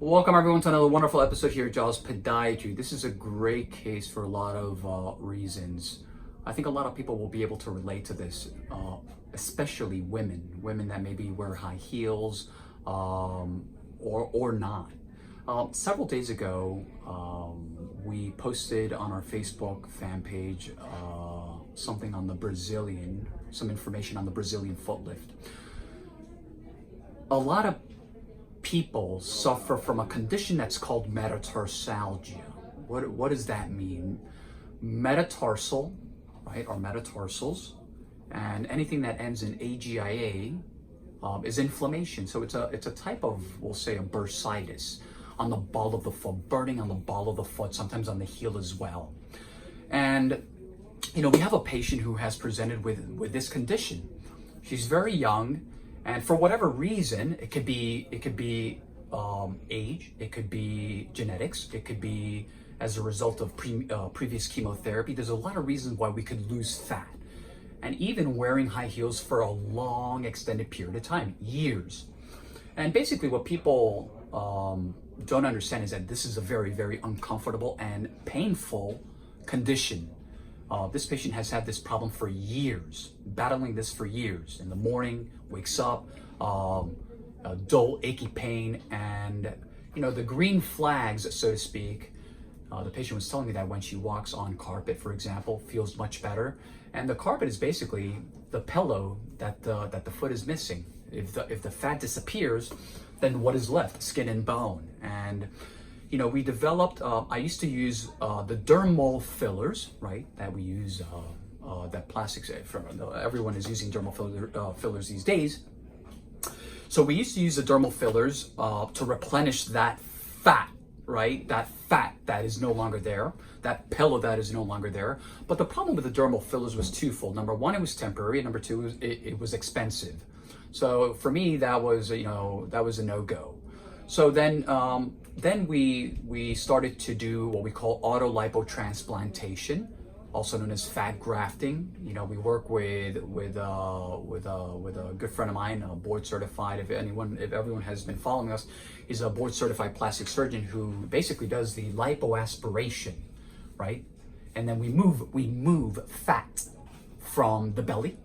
Welcome everyone to another wonderful episode here at Doctors of Podiatry. This is a great case for a lot of reasons. I think a lot of people will be able to relate to this, especially women that maybe wear high heels or not. Several days ago, we posted on our Facebook fan page something on some information on the Brazilian foot lift. A lot of people suffer from a condition that's called metatarsalgia. What does that mean? Metatarsal, right, or metatarsals, and anything that ends in AGIA is inflammation. So it's a type of, we'll say, a bursitis on the ball of the foot, burning on the ball of the foot, sometimes on the heel as well. And we have a patient who has presented with this condition. She's very young. And for whatever reason, it could be age, it could be genetics, it could be as a result of previous chemotherapy. There's a lot of reasons why we could lose fat. And even wearing high heels for a long, extended period of time, years. And basically what people don't understand is that this is a very, very uncomfortable and painful condition. This patient has had this problem for years, battling this for years. In the morning, wakes up, a dull, achy pain, and the green flags, so to speak. The patient was telling me that when she walks on carpet, for example, feels much better. And the carpet is basically the pillow that the foot is missing. If the fat disappears, then what is left? Skin and bone. And we developed, I used to use the dermal fillers, right, that we use, that plastics, everyone is using dermal fillers these days. So we used to use the dermal fillers to replenish that fat, right, that fat that is no longer there, that pillow that is no longer there. But the problem with the dermal fillers was twofold. Number one, it was temporary, and number two, it was expensive. So for me, that was a no-go. So then we started to do what we call autolipotransplantation, also known as fat grafting. We work with a good friend of mine, board certified. If everyone has been following us, he's a board certified plastic surgeon who basically does the lipoaspiration, right? And then we move fat from the belly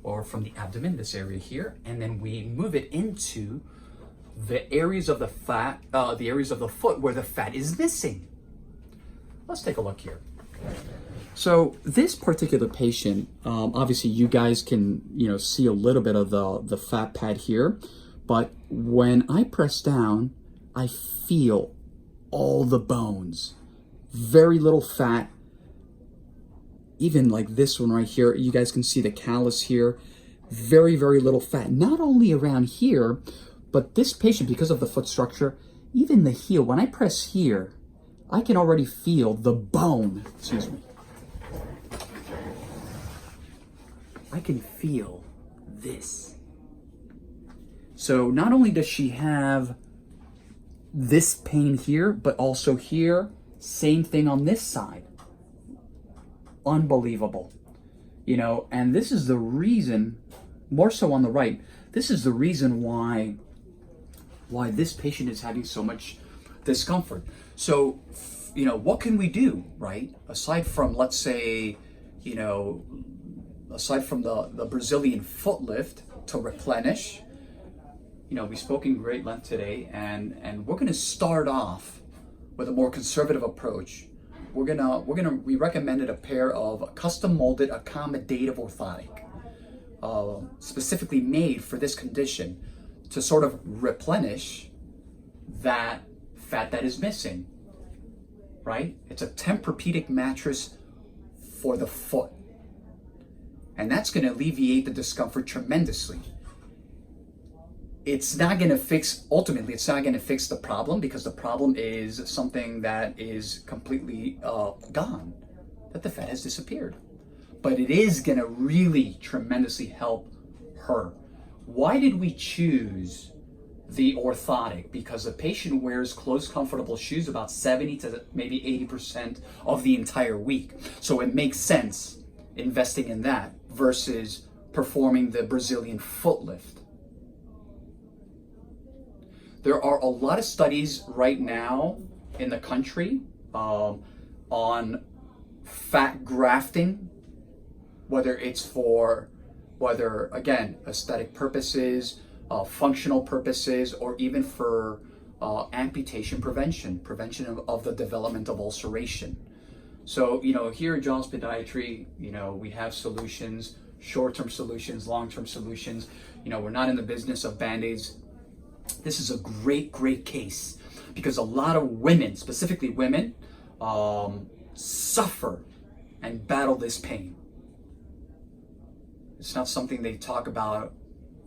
or from the abdomen, this area here, and then we move it into the areas of the foot where the fat is missing. Let's take a look here. So this particular patient, obviously you guys can, see a little bit of the fat pad here, but when I press down, I feel all the bones, very little fat. Even like this one right here, you guys can see the callus here, very, very little fat, not only around here, but this patient, because of the foot structure, even the heel, when I press here, I can already feel the bone. Excuse me. I can feel this. So not only does she have this pain here, but also here, same thing on this side. Unbelievable. And this is the reason, more so on the right, this is the reason why this patient is having so much discomfort. So, what can we do, right? Aside from, let's say, aside from the Brazilian foot lift to replenish, we spoke in great length today, and we're going to start off with a more conservative approach. We recommended a pair of custom molded accommodative orthotic, specifically made for this condition, to sort of replenish that fat that is missing, right? It's a Tempur-Pedic mattress for the foot. And that's going to alleviate the discomfort tremendously. It's not going to fix the problem, because the problem is something that is completely gone, that the fat has disappeared. But it is going to really tremendously help her. Why did we choose the orthotic? Because the patient wears close, comfortable shoes about 70 to maybe 80% of the entire week. So it makes sense investing in that versus performing the Brazilian foot lift. There are a lot of studies right now in the country on fat grafting, whether it's for, again, aesthetic purposes, functional purposes, or even for amputation prevention of the development of ulceration. So, here at Jaws Podiatry, we have solutions, short-term solutions, long-term solutions. We're not in the business of Band-Aids. This is a great, great case because a lot of women, specifically women, suffer and battle this pain. It's not something they talk about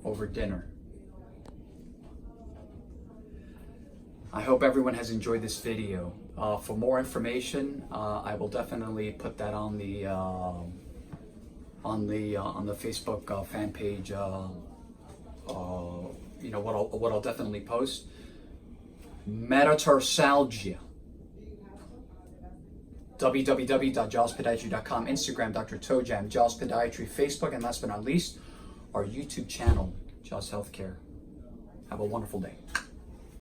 over dinner. I hope everyone has enjoyed this video. For more information, I will definitely put that on the Facebook fan page. What I'll definitely post. Metatarsalgia. www.jawspodiatry.com, Instagram, Dr. Tojam, Jaws Podiatry, Facebook, and last but not least, our YouTube channel, Jaws Healthcare. Have a wonderful day.